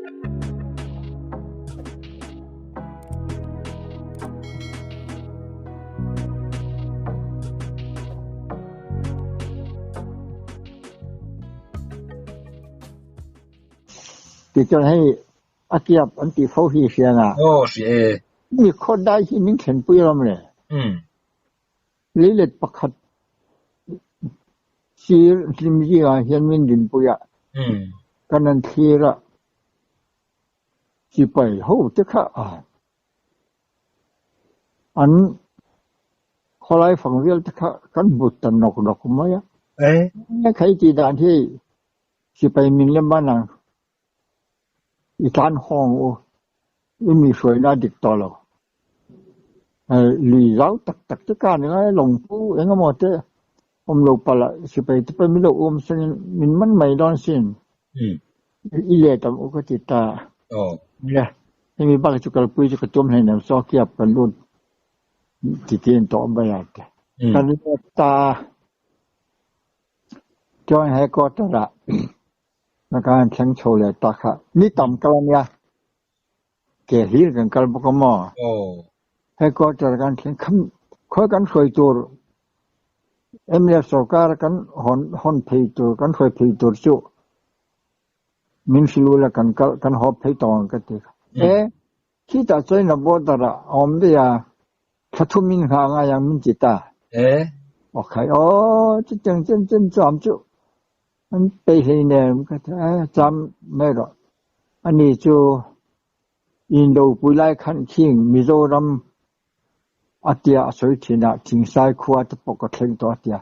ติจนให้อาเกียบอันติเขาฮีเสียน่ะโอ้สิมีคนได้ที่มิ้งเห็นปุ้ยลำเลยลิเลตประคัดซีริมจีอ่ะเห็นมินดินปุ้ยอ่ะกันนั้นทีละสิไปโหจะค่ะอันขอไล่ฝังเรียลจะค่ะกันบุตรนกดอกไม้อ่ะนี่ใครจีดานที่สิไปมินเล่มบ้านนางอีกการห้องโอ้ไม่มีสวยน่าดิกต่อหรอกหลีเล้าตักจะการยังไงหลงปูเองก็หมดเจ้อมโลปละสิไปจะไปไม่โลอมสิมินมันไม่ดอนสินอีเล่ตามโอก็ติดตาเนี่ยให้มีบ้านจุกกระปุยจุกกระจมให้เนี่ยซอกเกียบกันรุ่นที่เตียนต่อไปอ่ะกันนี้ตาจอยให้ก็ตระในการแข่งโชว์เลยตาค่ะนี่ต่ำกันเนี่ยแก่ฮีกันกันพวกหม้อให้ก็ตระการแข่งค่อยกันสวยตัวเนี่ยสกัดกันหอนเพย์ตัวกันสวยเพย์ตัวจู่มินสิลูละกันหอบเพย์ตองกันตีคิดแต่ใจนับว่าตระอมเดียถ้าทุ่มมินหางอย่างมินจิตาโอเคจังจอมจู่มันไปเห็นเนี่ยมันก็จำไม่หรอกอันนี้จู่อินโดปุยไลขันคิงมิโซรัมอาเตียสวยที่น่ะทิ้งสายขวาจะปกติตัวอาเตีย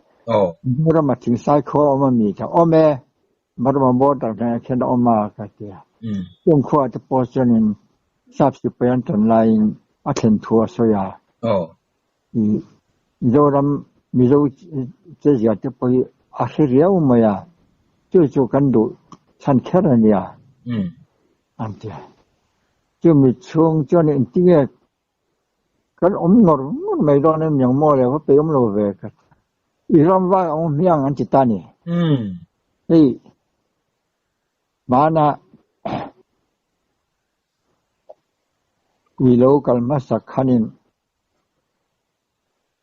เมื่อมาทิ้งสายขวามันมีแต่แม่มาเราบอกแต่เนี่ยแค่เรามาก็เตียช่วงขวาจะปอสนิน30ปีอันตรายอาเทนทัวสวยมิโซรัมมิโซเจียจะไปอาเซียอุมาย่าจู่กันดูฉันแค่เนี่ยอันเดียจู่มีช่วงจนอินเดียกันงอมันไม่รอเนี่ยยังมั่วเลยว่าไปโลเวกันอีรำว่ายังอันจิตานี่นี่บ้านะวิโลกัลมาสักขันิน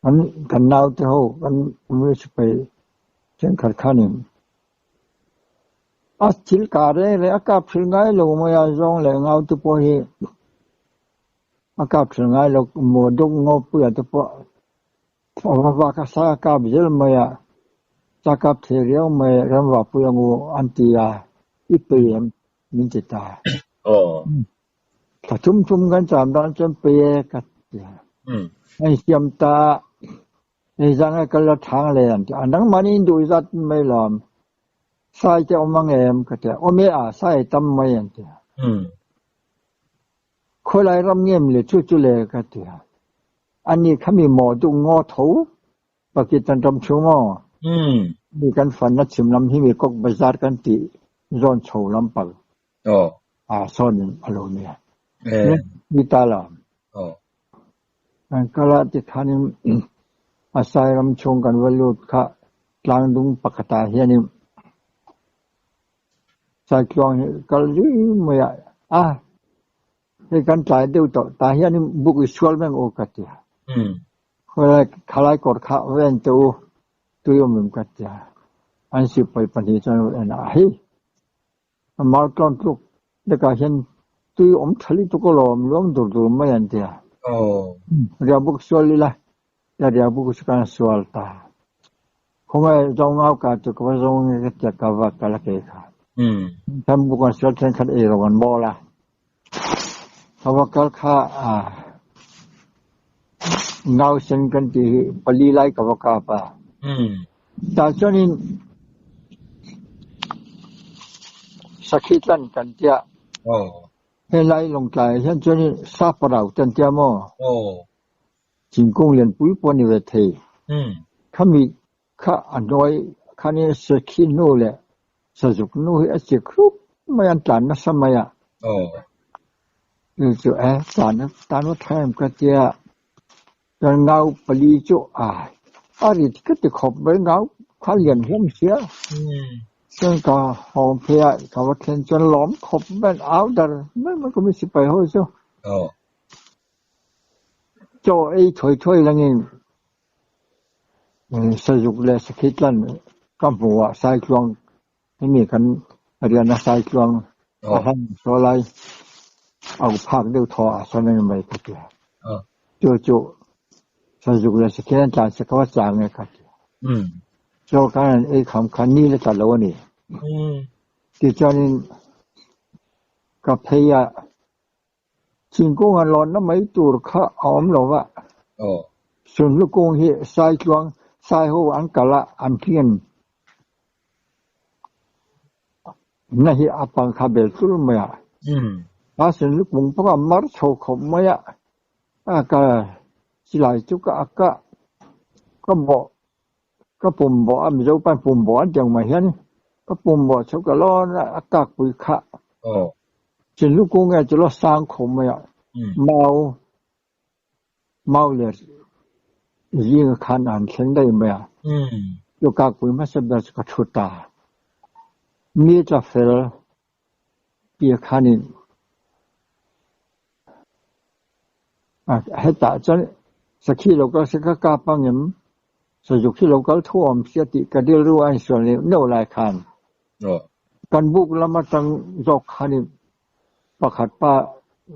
อันกันนาวเท่ากันไม่ใช่ไปเช่นขัดขันินชิลการ์เลยอากาศชิลง่ายลงมาอย่างร้องเลยเงาตัวพอเหอากาศชิลง่ายลงหมดงงเปลือยตัวพอว่าก็สากาศเยอะมาอย่างสากาศเทียมมาเรื่องว่าพูดงูอันตีอาอีเปียมมินจิตาถ้าชุ่มกัน3 เดือนจนเปียกัดให้เสียมตาในจังให้กันละทางเลยอันนั้นมันอินดูจัดไม่หลอมใส่จะเอามาเงมก็แต่ไม่ใส่ตั้มไม่ยันเดียคนไรรำเงียบเลยจู่ๆเลยก็เดียอันนี้เขามีหมอดูงอถูปกิตันจำชั่วโมงมีกันฝันนัดชิมลำที่มีกบจาร์กันตีร้อนโฉลำปังซ่อนอารมณ์เนี่ยมีตาลก็ละติฐานิอาศัยรำชงกันวัลุดขะกลางดุงปกตาเฮียนิสายกลองก็ลืมไม่ให้กันใจเดียวต่อตาเฮียนิบุกสวลแมงโอกัตยาคนละขลายกอดขาเว้นตัวยมกัตยาอันสิไปปฏิจจ์นะเฮ้ยมาตอนทุกเด็กเห็นตัวยมทะเลตุกลมล้มดูไม่ยันเดียเรียบุกสวลลีละเรียบุกสกันสวลตาคงไม่จงเอาการจุกว่าจงกัตยากาวกาลเกค่ะทำบุกสวลเช่นขัดเอราวันบอละเพราะว่ากัลข้าเงาเส้นกันที่ปลีไลกับว่ากับแต่จนนี้สักขีตันกันเจ้าให้ไล่ลงใจฉันจนนี้ซาปราจันเจ้ามั่วจิงกงเรียนปุยปนิเวทีข้ามีข้าอันน้อยข้านี่สักขีโน่แหละสัจุกโน่ให้เสียครุบไม่อันตรายนะสมัยนี่จู่ตานว่าไทม์ก็เจ้าจะเงาปลีจู่อะไรที่ก็ติดขบไปเงาข้าเรียนเห็นเสีย ซึ่งก็หอมเพียเขาว่าเทนจนหลอมขบเป็นเอาแต่มันก็ไม่สิไปห้อยซ้โจไอ้ช่วยๆแล้วนี่สยุกเลยสกิดลั่นก็หัวสายกลองไม่มีกันเรียนสายกลองอาหารโซไลเอาภาคเดียวทอสนั่นไม่ก็เกี่ยวโจสยุกเลยสกิดลั่นจานสกวัดจางไงครับโจกันไอ้คำคันนี้เลยตลอดนี่ที่จานี่กับเพียจิงกุ้งอันร้อนน้ำไม่ตูรข้าอ้อมหรอวะส่วนลูกกุ้งที่สายกลองสายหัวอันกะละอันเทียนนั่นที่อาปังคาเบลสุลเมียอาส่วนลูกกุ้งพวกมันโชว์ขบเมียก็สิหลายจุกอากะก็บอกก็ปุ่มบอกมีเจ้าปั้นปุ่มบอกจังมาเห็นก็ปุ่มบอกชุกล้อนะอากาศปุยขะส่วนลูกกุ้งจะล้อสร้างขบเมียเมาเลยยิ่งขนาดเช่นได้ไหมอยู่กับปุยมาสับดัชกชุตามีจะเฟลเปียขานินให้ตาจนสักทีเราก็สักกาปังยิมสยุที่เราก็ท่วมเสียติกระเดียรู้อันส่วนนี้โน่ลายคันกันบุกแล้วมาตั้งจอกขานินประคัดป้า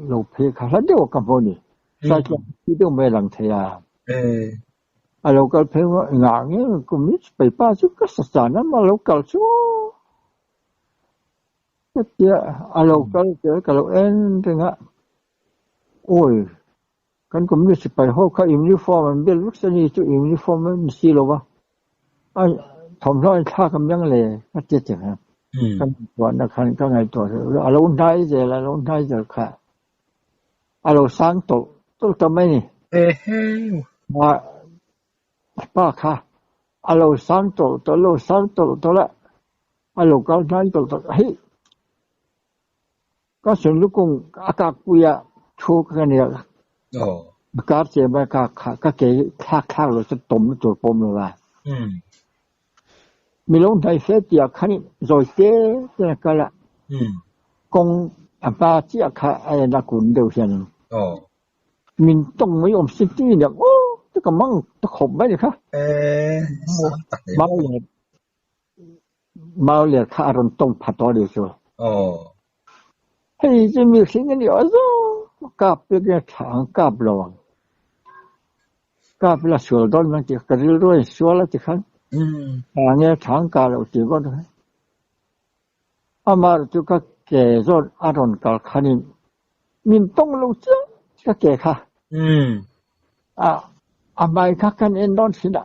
เราเพคาแล้วเดียวกับพวกนี้ใช่ก็ที่ต้องไม่หลังเทียเราก็เพว่าหงางเงี้ยก็มิสไปป้าสุก็สานนั้นมาเราก็ชัวเจ้าเราก็เจอกับเราเอ็นถึงอ่ะโอ้ยกันก็มิสไปห้องเขาอิมยูฟอร์มันเบลลุกสนีจุอิมยูฟอร์มันสีหรอวะไอ้ทอมน้อยท่ากำยังเลยก็เจ๊ฮะกันตัวนักขันก็ไงตัวเราอุ่นใจเจอเราอุ่นใจเจอค่ะเราสร้างตัวทำไมนี่ว่าป้าค่ะเราสร้างตัวเราสร้างตัวละเราก็สร้างตัวเฮ้ยก็ส่วนลูกกุ้งอากาศปุยชูกันเนี่ยการเจ็บไปก็เกะข้างเราจะต้มตัวปมเลยว่ามีลงไทยเสียเจียขันโดยเจ๊เนี่ยก็ละกงป้าเจียค่ะไอ้นักกุนเดียวเช่นมินต้องไม่ยอมสิ่งที่เนี่ยโอ้ที่ก็มั่งตะขบไม่เลยค่ะเมาเลยข้าอารมณ์ต้องผัดต่อเดียวชัวเฮ้ยจะมีสิ่งนี้อ๋อกับเรื่องทางกับระวังกับละชัวร์ดอนมันจะกระดิ่งด้วยชัวร์ละที่ขันอันนี้ทางการเราจีบกันอามาจุกเกจอดอารมณ์กับขันนี้มินต้องรู้จักก็เกค่ะอามาอีกกันเอ็นดอนสินะ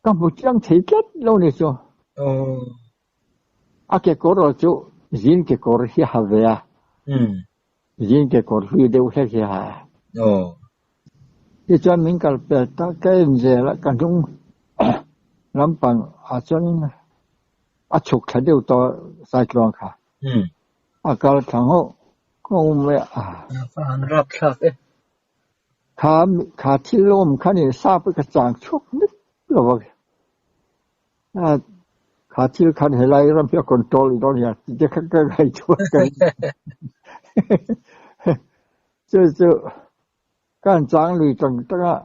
ก็บุจังที่เกิดโลนี่ชัวอาเกโกรจูยินเกโกรที่ฮาเวียยินเกโกรที่เดียวแค่ที่ฮาที่จวนมิงกัลเปิดตาเกนเจละกันทุ่งลำปังอาจารย์ฉุกขัดเดียวต่อสายกลองค่ะอาการทางห้องก็ไม่ฟังรับครับขาที่ล้มขานี่ทราบไปกระจ่างชุกนิดหรอวะขาที่ขันเหลัยรำเพียคอนโทรลตอนนี้จะขัดกันให้ช่วยกันจะการจางหรือต่าง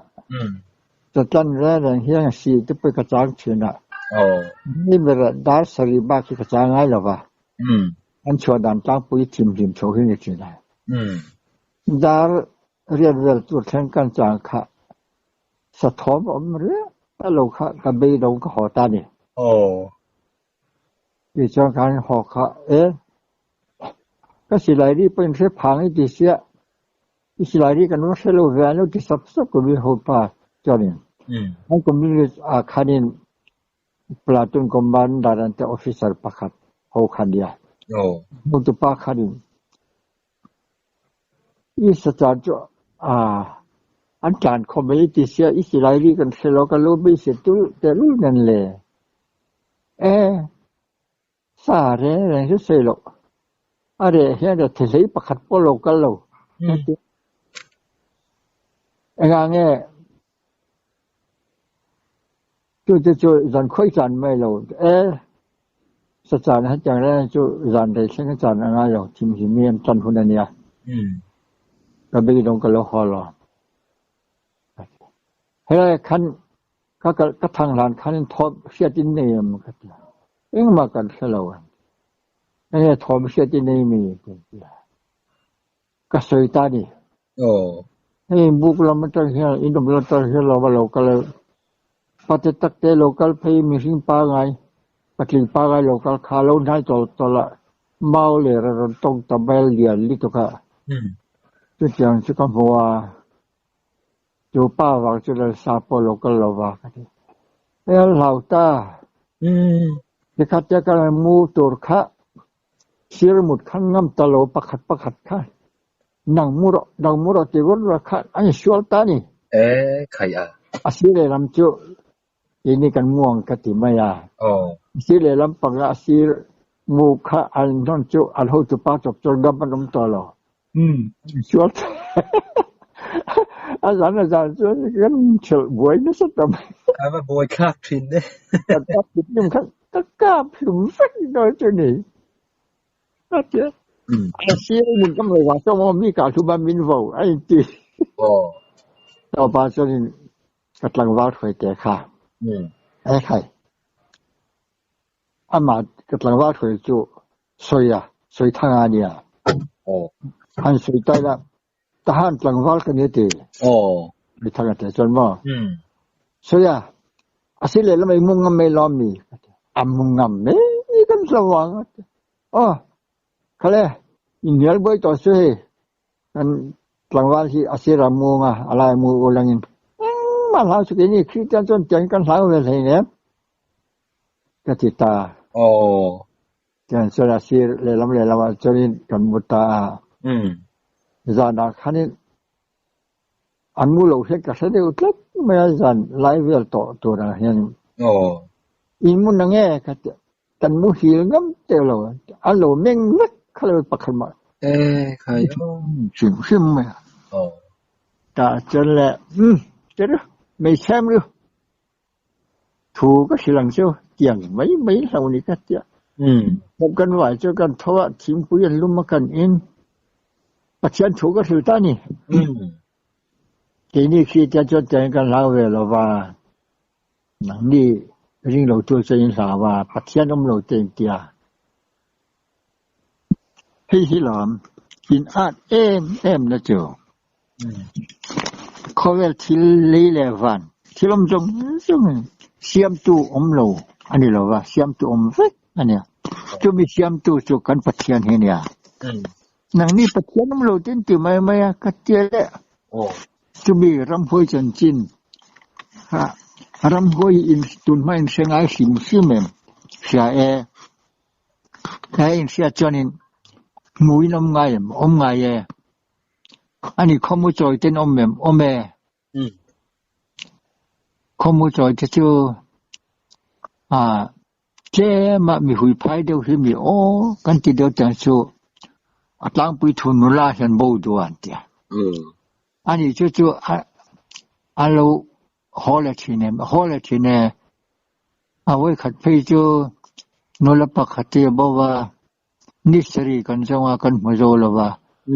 ๆจะจันแรงเฮียงสีจะไปกระจ่างเชียนะนี่เป็นดาร์สรีบาที่กระจ่างง่ายหรอวะอันชัวดันจางปุยทิมโชว์ให้เชียนะดาร์เรียนตัวแทนการจางค่ะสะท้อนออกมาเรื่อยแต่เราค่ะกับเบย์เราก็หอตาเนี่ยที่จางการหอค่ะก็สิหลายที่เป็นเสื้อผ้าให้ดีเสียสิหลายที่กันว่าเสื้อโลกาโนที่สับก็มีหัวป้าจอนี่มันก็มีคันินปลาตุนคอมบานดารันเตออฟฟิเซอร์ปักหัวขันเดียมุตุปักขันินอีสจารย์อันจานคอมเมดี้เสียอิสราเอลีกันเสร็จแล้วก็รู้ไม่เสร็จตู้แต่รู้นั่นแหละสาเรื่องอะไรที่เสร็จแล้วอะไรเห็นแต่เทเลปักขัดปลอกกันแล้วงเงี้ยจู่ๆจันค่อยจันไม่แล้ว สัจจานะจังแล้วจุจานได้เช่นจานอะไรหรอกทิมหิมีอันจันคนนี้ก็ไปลงกับโลหะหรอเฮ้ยขันก็ทางหลานขันทอบเสียดินเนี่ยมันก็เอ็งมากันเสลวันนี่ทอบเสียดินเนี่ยมีก็สวยตาดิเฮ้ยบุกเราไม่ต้องเห็นอินโดเราต้องเห็นเราว่าเราก็เลยปฏิตักเตโลกาลเพย์มีสิ่งปาไงปฏิปาไงโลกาลขาลงให้ตัวละเมาเลยเราต้องตะเบลเดียนลิตุกะจุดอย่างที่คำว่าจูป้าว่าจะเลยซาโปโลกาลว่ากันเออเหล่าตาจะขัดจะกันมูตุรขะเสียมุดขันงำตลอปักขัดขันนางมูรที่วันรักขันอันนี้ชัวร์ตานี่ใครอาศิเลลำจุอินี่กันม่วงกติมายาอาศิเลลำปังอาศิมูขะอันนั้นจุอันหูจุปาจบจนดับมันตลอดชัวร์อาจารย์ชัวร์กันเฉลบวยนี่สุดท้ายว่าบวยคาบพินเนี่ยคาบพินนี่มันตะกาพิมฟังโดยจุนี่อาเจ้าอาศิเลมันก็ไม่ว่าจะว่ามีการทุบมินวาวไอ้ที่ต่อไปจนกัตลังวาดไฟแต่ค่ะไอ้ใครอามากัตลังวาดไฟจู่สวยทางอันเนี่ยอันสวยใจละทหารกัตลังวาดกันเนี่ยตีไม่ทางแต่จนว่าสวยอาศิเลแล้วไม่มุงงำไม่ล้อมมีมุงงำนี่กันสว่างเขาเลยอินเดียบ่อยต่อสวยกันกัตลังวาดที่อาศิรามุงอะไรมุงโอลังอินมาหาสุกินี่คริสเตียนจนเจนกันหลายเวลาเนี่ยกติตาจนสุราศีเลลำว่าจนกันมุตตาจานาขันนี่อันมูลเห็นกันเสด็จอุตลับไม่จานไลฟ์เวลตัวนะเห็นอินมุนังเง่กันมูหิลงั้มเตลล์อันโลเม่งนักเขาเลยปักขันมาใครชิมไหมแต่จนแหละเจ้าไม่ใช่มั้ยถูกก็สิหลังเชียวเกี่ยงไม่เรานี่ก็เจ้าผมกันไหวเจ้ากันทว่าทีมผู้ยันลุ่มมากันเองปัจจัยถูกก็ถือตานี่ทีนี้คิดจะจดใจกันแล้วเวลาว่าหนังนี้ริ่งเราตัวเองสาว่าปัจจัยน้ำเราเต็มเตียให้ที่หลอมกินอาดเอ็มนะเจ้าเขาเวลที่เลวันที่ลมจงเสียมตู้โลอันนี้เราว่าเสียมตู้เฟกอันเนี้ยจะมีเสียมตู้จุกันปัจจัยเฮียนังนี้ปัจจัยน้ำโลเต็มที่ไม่กัดเจเลยจะมีรำห้วยจันจินรำห้วยอินตุนไม่เสียงไอ้สิมซิเมมเสียไอ้เสียจนินมวยน้ำไงไงอันนี้ข้อมูลจอยเต็นแม่ข้อมูลจอยจะเจอเจ้มามีหุยพายเดียวที่มีกันที่เดียวจังชูอัตลังปุยทุนนุลาเห็นบูดวันเดียอันนี้จู่อันเราฮอลเลทีเนี่ยเอาไว้ขัดไปจู่นุลปะขัดเตียบอกว่านิสรีกันจังว่ากันมาโจลว่า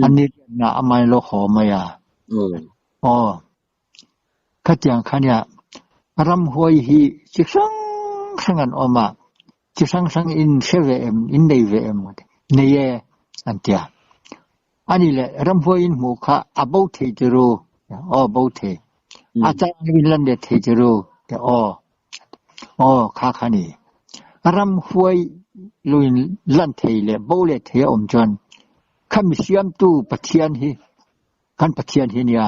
อันนี้น่ะอามายโลหอมายาขัดอย่างขันยารำหวยฮีจิสังสังออกมาจิสังอินเซเวเอ็มอินเดเวเอ็มเนี่ยอันเดียอันนี้แหละรำหวยอินหมู่ข้าaboutเทจรูaboutเทอาจารย์วินลันเดเทจรูแต่ข้าขันนี่รำหวยลุยลันเทเลยบ่เลยเทอมจนข้ามีเสียมตู้ปัจเจียนฮีกันปัจเจียนฮีเนี่ย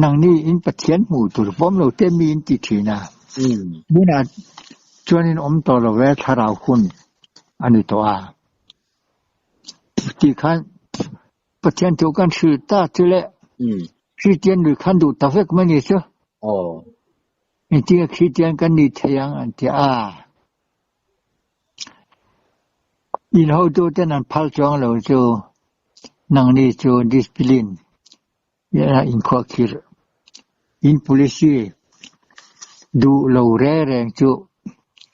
นังนี่อินปัจเจียนหมู่ตัวผมเราเต็มมีอินติทีนะบุญอาจวนอินตัวเราเวทาราวคุณอันนี้ตัวที่ขันปัจเจียนตัวกันสื่อตาเจริญคริสเตียนหรือขันดูตาเฟกมันนี่เจ้าจริงๆคริสเตียนกันนี่เทียงอันที่อินเขาดูแต่นั้นพัลจองเราจูนังนี่จูดิสพิลินอินควาคิรอิน polisi du lo rereng cu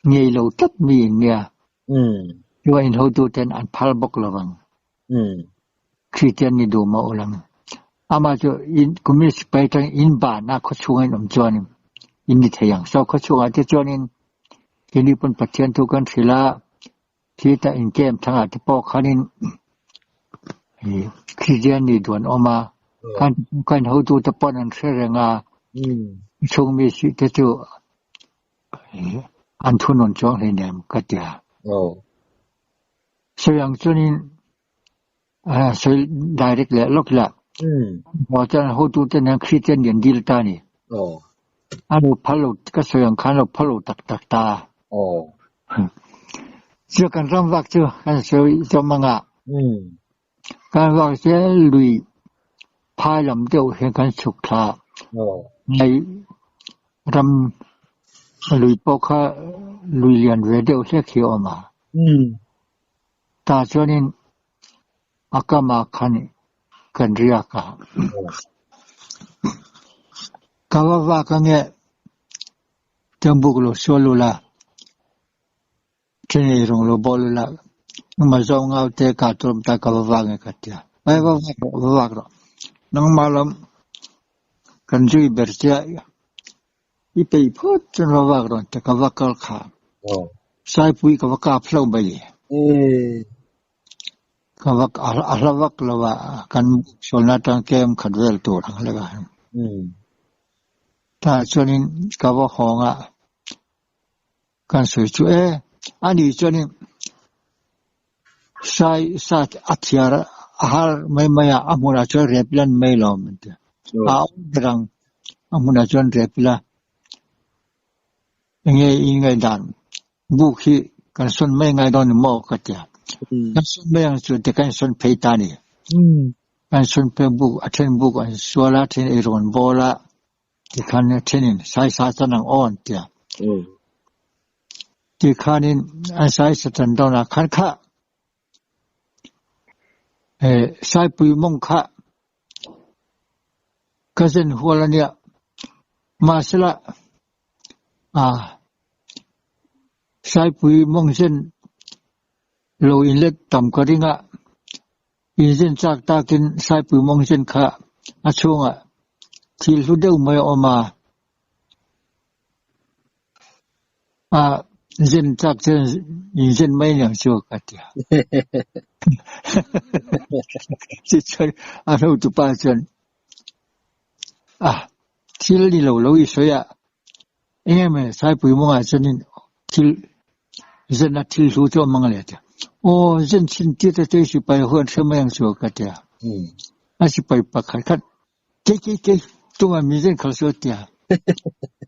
เงี้ยเราตัดมีเนี่ยว่าอินโฮดูเต็นอันพัลบกระวังคริสเตียนนี่ดูมาอุลังอามาจะอินกุมิสไปทางอินบานาเขาช่วยน้ำจวนอินนี่เทียงเขาช่วยที่จวนินที่นี่เป็นปัจจัยทุกันศิลาที่แต่อินเกมทางอาที่ปอกขานินคริสเตียนนี่ด่วนออกมากันเขาดูตะปอนอันเสริงชงมีสิทธิ์จะอันทุนนจองให้เนี่ยก็เดียส่วนจวนินส่วน direct เลยล็อกละพอจะเขาดูแต่เนี่ยคริสเตียนยันดีลตานี่อันนี้พะโล้ก็ส่วนขันเราพะโล้ตักตาเชื่อกันรำวักเชื่อกันส่วนจอมังอ่ะการวักเชื่อลุยพายลำเดียวเห็นกันสุขลาในรำลุยปอกค่ะลุยเลียนเวเดียวเชื่อเขียวมาตาจวนินอากามาขันกันเรียกกาวว่ากันเนี่ยจำบุกโลโซลูลาเชนยรงโลบอลูลามาจงเอาเตะกาตุมตากาวว่ากันกัดยาไม่ว่ากันนังมาลำกันจุยเบอร์เจียอีไปพูดจนว่ากันแต่กาวกัลขาใส่ปุยกาวกาพลาวไปกาวกอาลวักลว่ากันชนนัตังเกมขัดเวลตัวทั้งเลยกันถ้าชนินกาวหงอ่ะกันสวยช่วยอันนี้ชนินใส่สัตว์อัจฉริยะอาหารไม่อามุนาชนเรปลันไม่ลอมเถอะอาดังอามุนาชนเรปลายังไงดันบุคคีกันส่วนไม่ไงดอนหมอกัดยากันส่วนไม่ยังสุดแต่กันส่วนเพตานี่กันส่วนเพบุกอัจฉริบุกอันสวลาเทนเอรอนโบลาที่ขันเนี่ยเทนินสายสาสนังอ่อนเดียที่ขันนินอันสายสตันดอนาขันข้าสายปุยมงข้าก็เส้นหัวละเนี่ยมาสละสายปุยมงเส้นโลอินเล็กต่ำกว่าดิ่งอ่ะอินเส้นจากตากินสายปุยมงเส้นข้าอาช่วงอ่ะที่รู้เดียวไม่ออกมาเส้นจากเส้นอินเส้นไม่ยังชั่วกันเดียวที่ใช่เราตุปาจันที่เราอีสวยอ่ะเอ็งไหมสายปุยมงอ่ะเส้นที่เส้นนั้นที่รู้จักมังเลยเดียวโอ้เส้นที่จะได้สิไปหัวเชื่อไม่ยังชั่วกันเดียวสิไปปักขัดเจ๊ตัวมีเส้นเขาสวดเดียว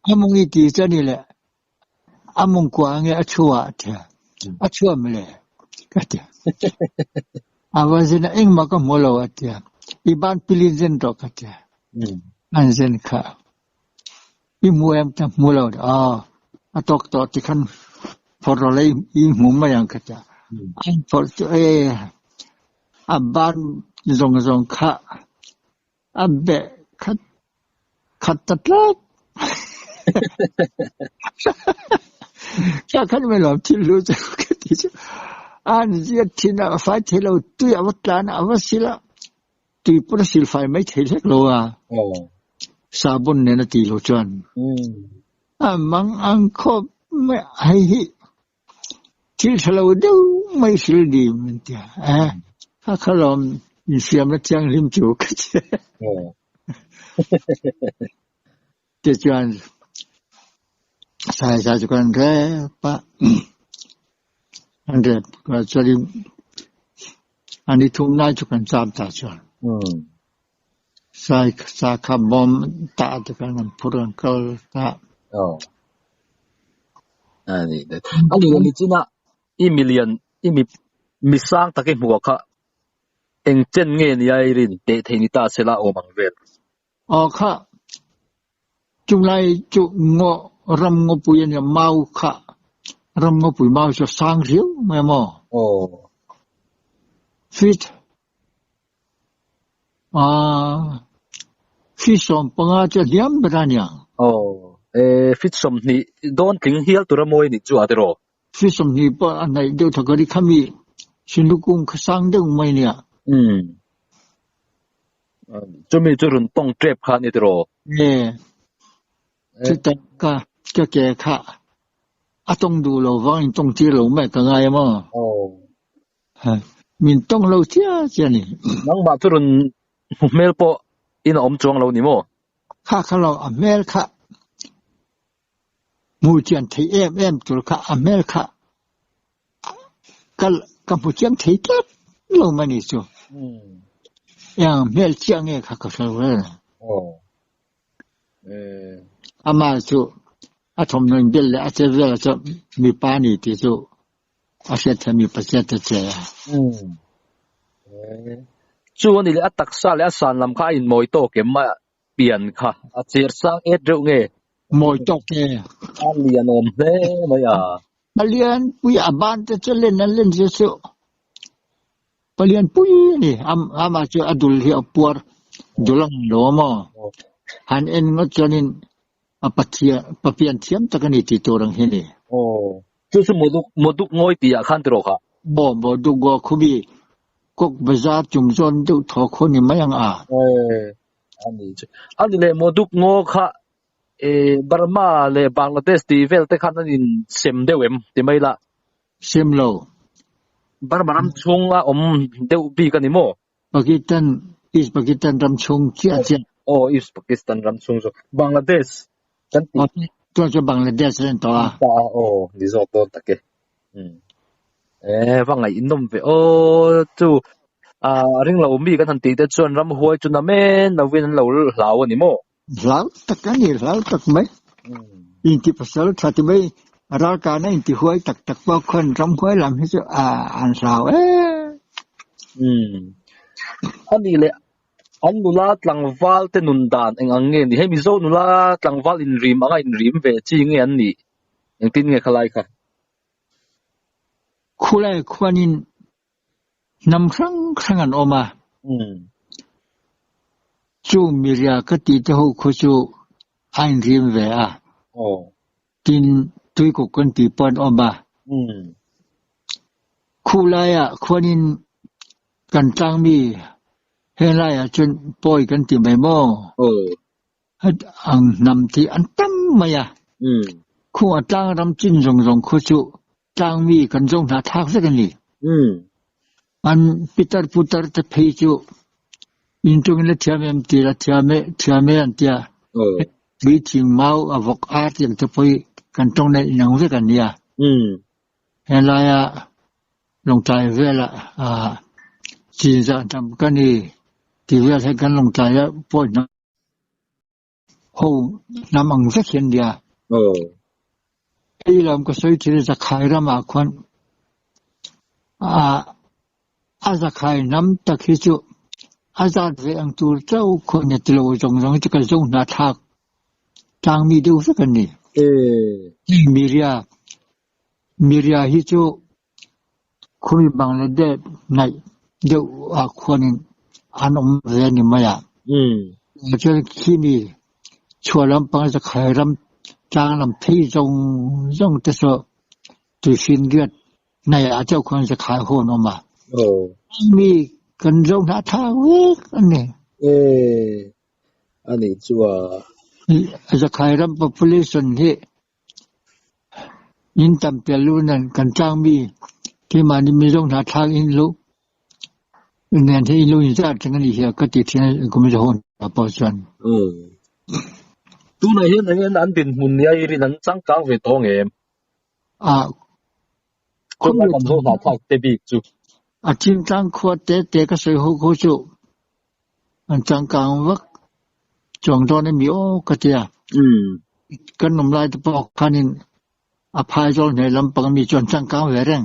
อามุงอีตีจะนี่แหละอามุงกว่าเงี้ยชัวเดียวชัวไม่เลยกันเดียวว่าเส้นเอ็งมาก็มัวเราเดียวอีบ้านพิลินเส้นดอกกันเดียวอันเส้นข้าอีมัวจะมัวเราตกต่อที่ขันพอเราเลยอีหมูมาอย่างกันเดียวอันพอบ้านจงข้าเบะขัดตัดลักจะขันไม่หลอมที่รู้จักกันที่จะอันนี้ที่น่าไฟที่เราตุยอวตารอวสิละตุยปุระสิลไฟไม่เท่เล็กโลซาบุนเนี่ยนะตีโลจวนมังอังคบไม่ให้ที่เราดูไม่สิลดีมันเถอะถ้าเขาลองอินเสียมแล้วจังริมจูกันเจ้เจ้าจวนsaya juga Pak Andre jadi ani tumna juga sabda jual saya kabom tak dengan purang kal tak ani ni cina i million i misang takin huwa eng chen nge ni ai rin te theni ta sela o mangvel kha chunglai chu ngo ram ngo puyan ya mau kha ram ngo pui mau cho sang riu me mo fit fi som panga cha diam branya ฟิตสมนี่โดนถึงเฮียลตัวละมวยนี่จัวเดรอฟิสมนี่ปะอันไหนเดี๋ยวถ้าก็ได้ขมีชินลูกกุ้งขสังเด้งไม่เนี่ยจะมีจุดต้องเจ็บขานี่เดรอจะแต่ก็จะแก่ค่ะต้องดูเราว่าต้องจีเราไม่ก็ไงมั้งมินต้องเราเที่ยเจ้านี่น้องบาจุดเมลโปอินอมจวงเรานี่มั้งข้าเราอเมริกามูเจียนไทยตัวข้าอเมริกากัมพูชาไทยก็เราไม่นิสูอย่างเมลเชียงเองข้าก็เราเลยอามาจูอาทอมนึงเบลเลยอาเจเวลจะมีปานีที่จูอาเซตมีปัจจัยเจ้าจวนนี่เลยตักซาเลยสันลำค่าอินมวยโตเก็บมาเปลี่ยนค่ะอาเจียร์สังเอ็ดเรื่องเงี้ยมวยโตเกอันเลียนอมเน่ไม่อ่ะเลียนปุยอาบ้านจะเล่นนั่นเล่นเสียเลียนปุยนี่อามาจูอดุลที่อปวดดุลังโลมาหันเอ็นก็จะนินปัจเจียปะเปลี่ยนเทียมตะกันนี่ที่ตัวรังเฮนี่就是modu ngoi pia khan tro kha bo du go khubi kok bazar chumjon du tho khoni mayang ani le modu ngo kha Burma le Bangladesh ti vel te khan in sem dewem ti mai la sem lo Burma ram chung a deu bi kan ni mo Pakistan ram chung chia East Pakistan ram chung so Bangladesh kan ti cho Bangladesh ren to ni zo to take wa ngai inom ve chu ring lo mi kan han ti te chon ram huai chu na men na win lo law ni mo law tak mai in ti pasal thati mai ra ka na in ti huai tak pa khon ram huai lam hi chu an sao ani le an nula tlangwal te nundan eng ange ni hemi zo nula tlangwal in rim anga in rim ve chi nge an ni eng tin nge khalai kha khulai khwanin nam khang an oma chu miria ka ti te ho khu chu ain rim ve tin tui ko kon ti pon oma khulai khwanin kan tang miเฮลัยจนปล่อยกันที่ไม่มออังนำที่อันตั้มมาอ่ะคู่จ้างรำจิ้นรงคู่จุจ้างมีกันจงหาทางสักกันนี่อันพิตรพุตรจะพิจุอินตรงนี้เทียมตีละเทียมอันเตียวิธีเมาอวกอาร์ยังจะไปกันตรงในหนังสักกันเนี่ยเฮลัยลงใจเวลาจีนจะทำกันนี่ที่เวลาให้กันลงใจแล้วปวดนะโหน้ำอังสักเขียนเดียไอ้เราก็ใช้ที่จะขายรามาควันจะขายน้ำตะคิจุจะเรื่องตัวเจ้าคนเนี่ยตัวจงจะกระจงหน้าทักจางมีดูสักกันนี่ที่มิเรียฮิจุคุยบังเลเดชในเดี๋ยวคนอันเรียนนี่มาอ่ะจะขี้นี่ชัวร์ลำปังจะขายลำจางลำที่จงจะสตุชินเลือดในอาเจ้าคนจะขายโหนออกมามีกันจงหาทางเว้ยอันนี้อันนี้จัวจะขายลำ population ที่ยินตำเปลูนั่นกันจ้างมีที่มานี่มีจงหาทางอินรู้เงินที่ลุยจะจังนี้เหี้ยก็ติดที่ก็ไม่จะโหนปอชันตัวไหนเห็นอันเป็นหุ่นใหญ่ที่นั้นจังกังเวทองเอ็มคนละคนโทรหาทักเตบิกจูจริงจังขวดเตก็ใส่หูโคจูอันจังกังวักจงตอนนี้มีโอ้กะเตียกันนมลายตะปอกคันินอภัยจงในลำปังมีจนจังกังเวรง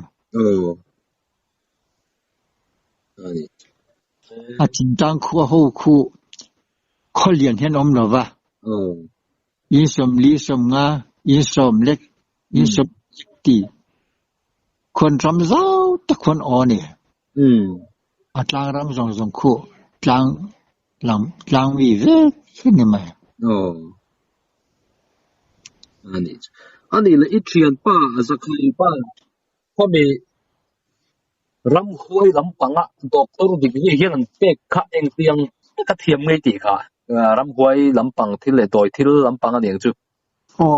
จริงจังคู่หูคู่ข้อเรียนเห็นอมหรอวะยินสมลีสมงายินสมเล็กยินสมตีคนรำเจ้าตะคนอ่อนเนี่ยจางรำสองคู่จางวีเวขึ้นยังไง อันนี้เลยอีเทียนป้าสักทีป้าพอมีรำห้วยลำปังอะดอกตัวดิบนี่เฮียนเป๊กข้าเองเตียงก็เทียมไม่ดีค่ะรำห้วยลำปังที่เลยโดยที่ลำปังอันนี้จุอ๋อ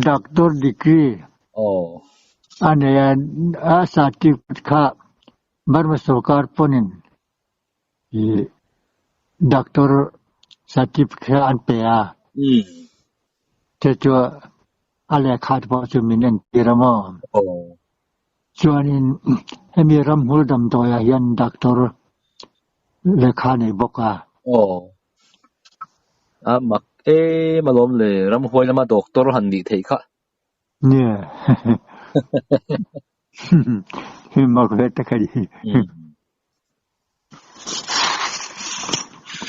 ด็อกเตอร์ดีกรีอ๋ออันนี้อาสาที่ข้าบาร์มาสกาปนินด็อกเตอร์สาธิตข้าอันเปียเจ้าอะไรขาดพอจะมีเงินที่รำอ๋อชวนนินให้มีรำหูดำตัวยันด็อกเตอร์เลขาในบอกว่าอ๋อมักมาล้มเลยรำห้วยแล้วมาด็อกเตอร์หันดีเทค่ะเนี่ยฮิมากเลยตะกี้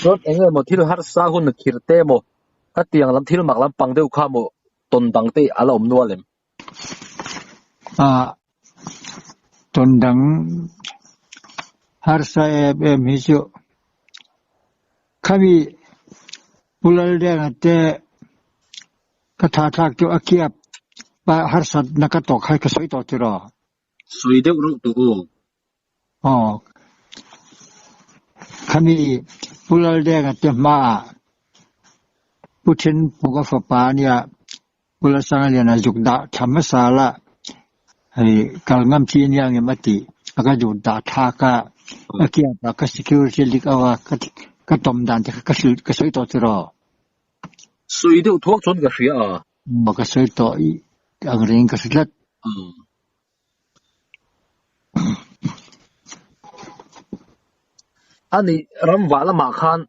รถเองเลยหมดที่เราหัดสร้างหุ่นขีดเต้หมดก็เตียงลำที่เราหมักลำปังเดียวข้ามหมดตนดังเต้อารมณ์นัวเลยตนดังharus saya misal kami pulau dia nanti kata-kata tu akiab harus nak tok hai kesoi tok cera. Soi dia urut tu. Oh, kami pulau dia nanti ma putin buka fapania pulau sana dia nak jukda sama salah. Hai kalau ngam cini yang mati agak jukda thaka akiab ka security lik awa ka tom dan ka soi to tro soi de thuốc chon ka ria ma ka soi to ang ring ka slat ani ram wala ma khan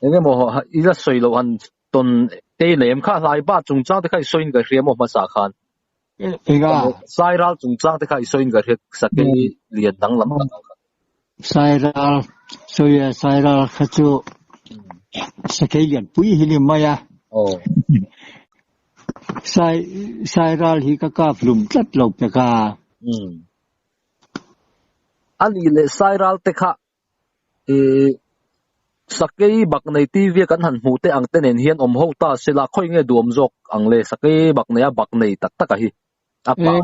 enge mo ila soi lo han ton te lem kha lai ba chung chang te khai soi ka ria mo ma sa khan ega sai ral chung chang te khai soi ka ria sa ke lian dang lam Sairal, soya Sairal kacu sekalian pui hini maya. Oh. Sairal hi kakak belum tet log teka. Ani le Sairal teka sakei bak nei TV kan han mu te ang tenen hian om ho ta sela khoi nge duom jok ang le sakei bak nei bak nei tak tak hi. Apa?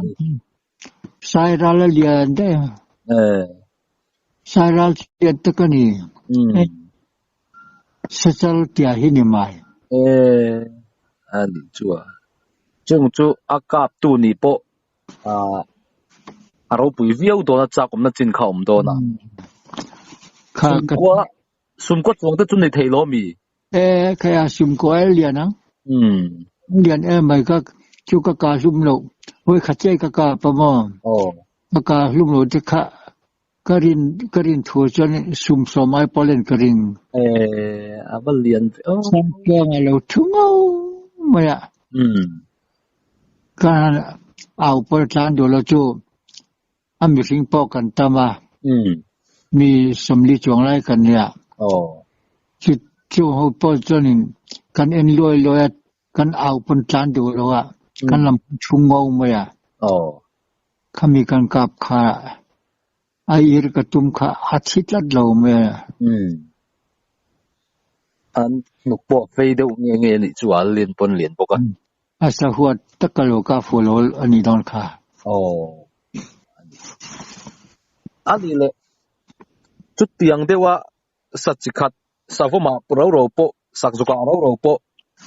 Sairal lian de. Sairal tiada tekani. Secara tiada ini mai. Ani cua. Jeng cu akap tu ni po. Arau pui viau do na cak om na jin kau om do na. Sumkwa tuang tu ni thei lo mi. Kaya sumkwa lian ang. Lian mai ka cu ka sum lo. Hoi kacai ka pa mo. Ka sum lo deka. Karin thua chon sum somai polen karing abal lian sampai ngalo thungo maya kan au per tlan do lo chu ami sing po kan tama mi somli chong lai kan ya chu ho po chonin kan en loi kan au pon tlan do lo kan lam thungo maya kami kan kap kha air ketum ka hatitlat lo me an nuk po fei de nge ni chu al lien pon lien poka asa huat takalo ka folol ani don kha ani le chu tiang dewa satchikhat savoma pro ro po sakjuka ro po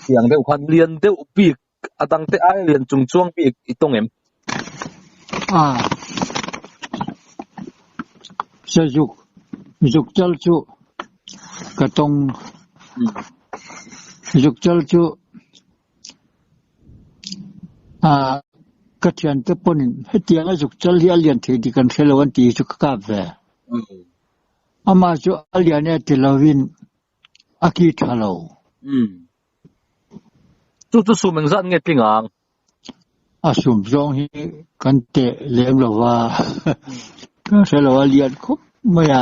tiang de khan lien de pi atang te ai lien chung chuang pi itong em Juk chal chu katong juk chal chu katian te ponin hetiang juk chal hi alian the di kan khelawan ti chu ka ve ama chu alian e tilawin aki thalo tu sumeng zan nge pingang asum jong hi kan te lem lo wa ka khelawa alian khop maya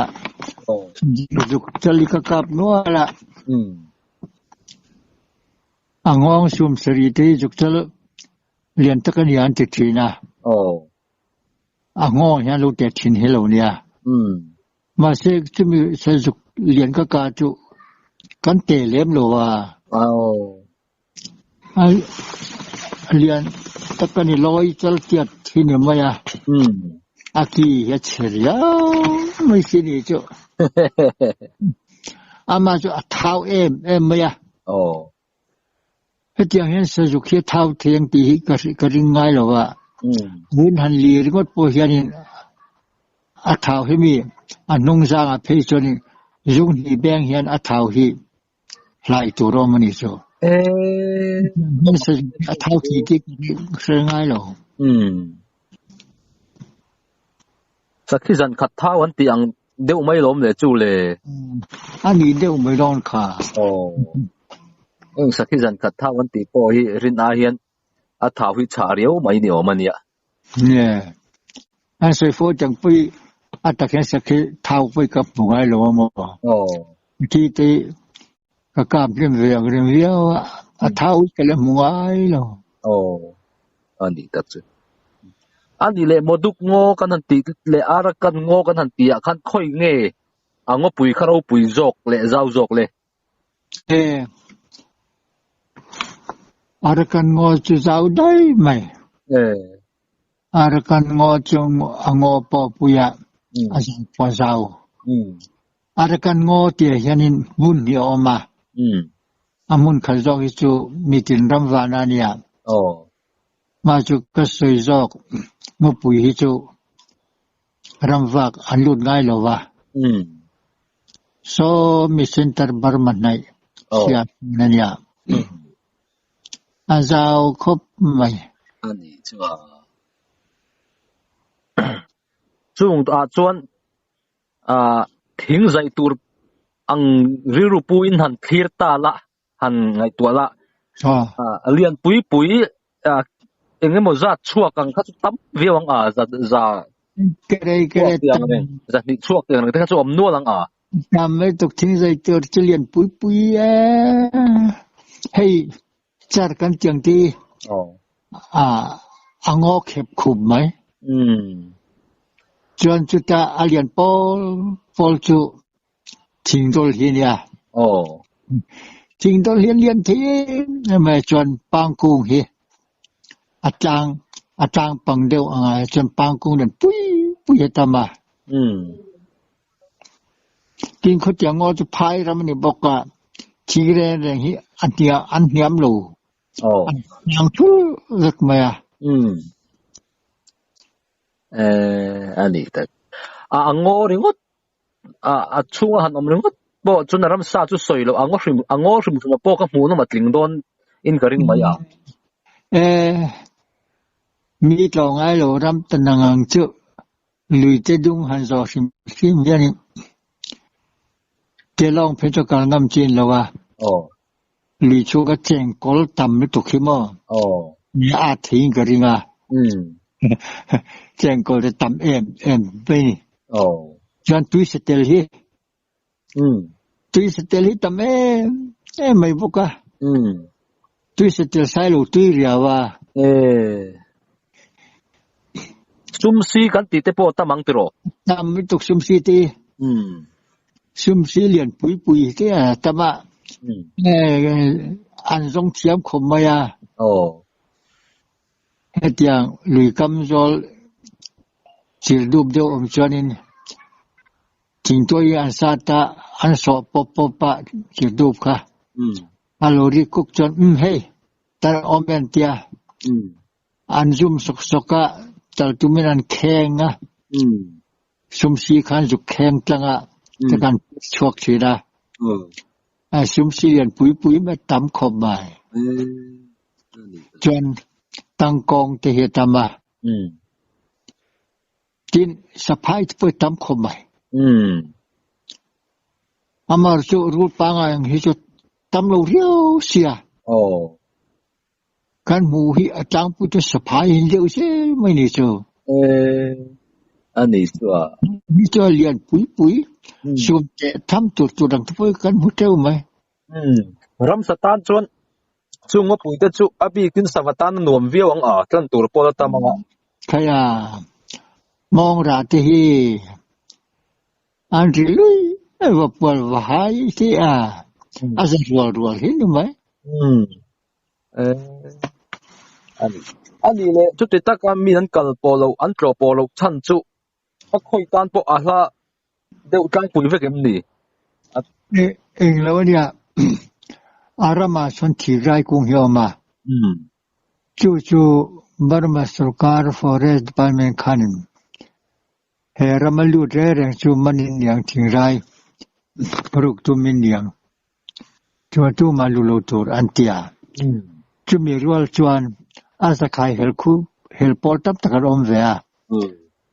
juk chali ka kap no ala angong sum seri te juk chal lian takan yan te thina angong yan lo te thin hello nia ma se chumi se juk lian ka ka chu kan te lem lo wa ai เรียนตะกันนี่ลอยจัลเกียดที่นี่มาอ่ะอากียัดเฉียไม่สินี่จ้ะอามาจ้ะเท้ามาอ่ะเฮ็ดอย่างเห็นสจุกเฮ็ดเท้าเทียงตีก็ริงง่ายหรอวะบุญหันลีริงดโพเฮียนี่อาเท้าให้มีอันนุ่งสร้างอภัยจนยุงที่แบงเฮียนอาเท้าที่หลายตัวรอมันนี่จ้ะมันสอาเท้าที่เรื่องง่ายหรอสักที่ฉันขัดเท้าวันตีอังเดี๋ยวไม่ล้มเลยจู่เลยอันนี้เดี๋ยวไม่ร้อนค่ะสักที่ฉันขัดเท้าวันตีพอฮีรินอาเฮียนอาเท้าที่ชาเรียวไม่เหนียวมันเนี่ยอันสวยโฟจังไปอาตะแค่สักที่เท้าไปกับหมูไอ้หลวงมั้งที่ตีก็กล้าเรื่องอาเท้าก็เลยหมูไอ้หลวงอันนี้ตัดสิอันนี้เลยมดุกงอกันทันทีเลยอารักกันงอกันทันทีขันค่อยเงยงอปุยคาราปุยจอกเลยเจ้าจอกเลยอารักกันงอจะเจ้าได้ไหมอารักกันงอจงงอปอปุยอาจารย์ปอเจ้าอารักกันงอเตียยันินบุญที่ออกมาอามุนขจอกจูมีตินรำวานานียมาจุกก็สวยจอกมุปุยจูรำวักอันลุดง่ายหรอวะso มีเซ็นเตอร์บาร์มันไหนเสียนั่นยาอาจจะครบไหมอันนี้จ้ะช่วงจวนทิ้งใจตัวอังริรุปุยหันทีร์ตาละหันไงตัวละเรียนปุยเองมันจะชั่วกันเขาจะตั้มเวียงจะเกเรจะนี่ชั่วกันแต่เขาจะอมนัวลังทำไม่ตกทิ้งใจตัวจะเรียนปุยให้จัดกันจังที่งอเข็บขุมไหมจนจุดเรียนปอลจูทิ้งตัวเรียนเนี่ยทิ้งตัวเรียนที่ไม่จนปังกุ้งเฮอาจารย์ปังเดียวจนปังกุ้งเดินปุยตามากินข้าวเจียวงอจะพายรำนี่บอกว่าชีเรนอย่างนี้อันเดียมลูยังทุเล็กไหมอันนี้แต่งอริงดช่วงหันอมริงดบ่จนรำซาจุสวยแล้วงอริมมาปอกกับหมูน้ำมันลิงโดนอินกระริงมามีตรงไอ้เรารำตันงังเจอลุยเจดุงหันจอสิมยันเจลองเพชรการงำจีนแล้วว่าลุยชูก็เจงกอลต่ำไม่ตกขี้ม้อมีอาทิงกระริงเจงกอลต่ำไปจนตุยสเตลฮีต่ำไม่บอกตุยสเตลไซลูตุยเรียว่าซุมซีกันตีเตปอตามังติโรตามไม่ตกซุมซีตีซุมซีเลียนปุยที่ตามาอันทรงเทียมขมมายาเฮ็ดอย่างลุยกำจอลสิรูปเดียวจอนินจิงตัวอันซาตาอันสอบปปะสิรูปค่ะฮัลโหลริกุกจนเฮ้ตาอมเอนเตียอันซุมสกะแต่ตุมินันแข็งซุมซีขันจุกแข็งจังแต่การชวกเสียดาซุมซีเรียนปุยไม่ต่ำขบมาจนตั้งกองเตเหตมาจินสะพายไปต่ำขบมาอามาจุรูปังอย่างที่จุต่ำเราเรียวเสียกันหมู่ที่อาจารย์พูดสะพายเดียวเสียไม่นี่เจออันนี้ตัวมีเจอเรียนปุยส่วนจะทำตัวดังทุกกันหัวเจ้าไหมรำสตานจวนช่วงว่าปุยแต่ช่วงอภิกินสวัสดิ์นวมเวียงตั้งตัวปอดตามังใครมองราที่อันที่ลุยว่าปวดว่าหายที่อาจจะรัวเห็นไหม ani le chu te taka mi an kal polo an tro polo chan chu a khoi tan po a hla deuh tlang pui vekem ni eng lo dia arama son thi rai kung hiao ma chu Burma Sarkar Forest Department khanin he ramalu re reng chu manin yang thing rai ruk tu min yang tu malu lo tur antia chu mi rual chuan asakai hel pol tap takar om ve a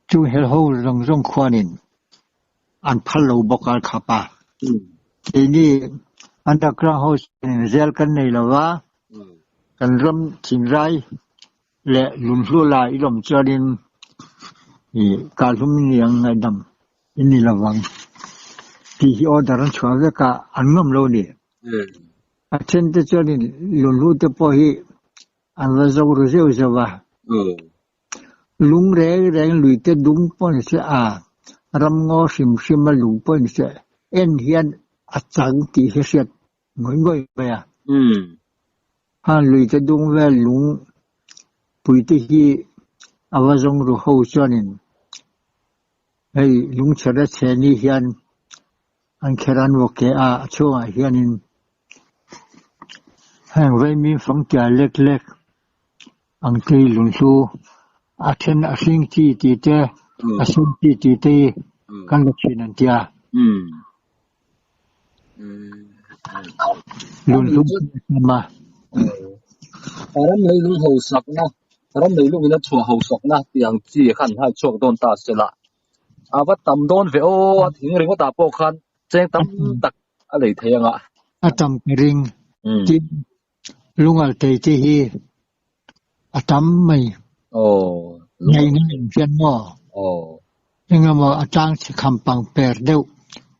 chu hel ho rong khwanin an phal lo bokal khapa ini underground house zel kan nei lawa kan ram thing rai le lun hlu la ilom charin ka lum niang ngai dam ini lawang ti hi order an chwa ve ka angam lo ni achen te charin lun hlu te po hi an la zo ru zeu zawa lung re lui te dung pon se a ram ngo sim ma lung pon se en hian a chang ti he set ngoi ba ya han lui te dung ve lung pui te hi awazong ru ho chanin hei lung chara cheni hian an kheran wo ke a chunga hianin hang ve mi phong tia lek ang tei lun su a then a sing ti te a sing ti te kan lo chin an tia lun su ma aram lei lung ho sak na aram lei lung ina chua ho sak na tiang chi khan hai chok don ta sela awa tam don ve o thing ring ta po khan cheng tam tak a lei theyanga atam ring ti lungal te hi atam mai nei fian mo engamo atang chi khampang per deu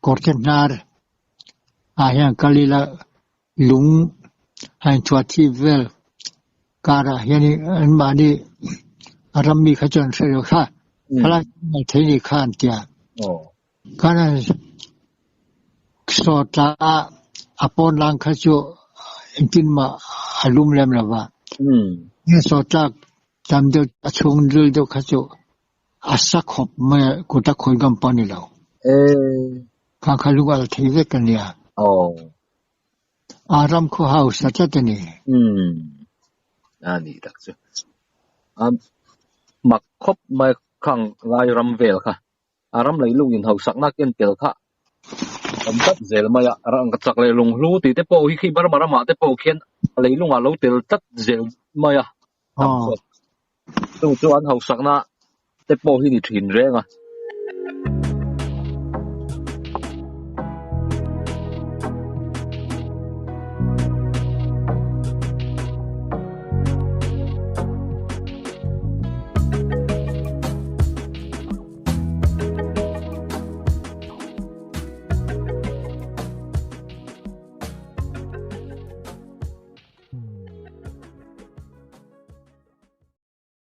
kortenar ayang kalila lung hai chwa thi vel kara yani mani arami khachon se kha phala mai thei khan tia kana sota apon lang khachu intin ma alum lem lawa ni sota tamde achung dil do khachu asa khop ma kota khoi gam pani law kha khalu gal thei ve kan ya aram ko house satani ani tak chu mak khop mai khang lai ram vel kha aram lei lung in ho sak na ken tel kha am tat zel maya rang ka chak le lung hlu ti te po hi khi bar mara ma te po khen lei lung a lo tel tat zel maya tu an ho sak na te po hi ni thin renga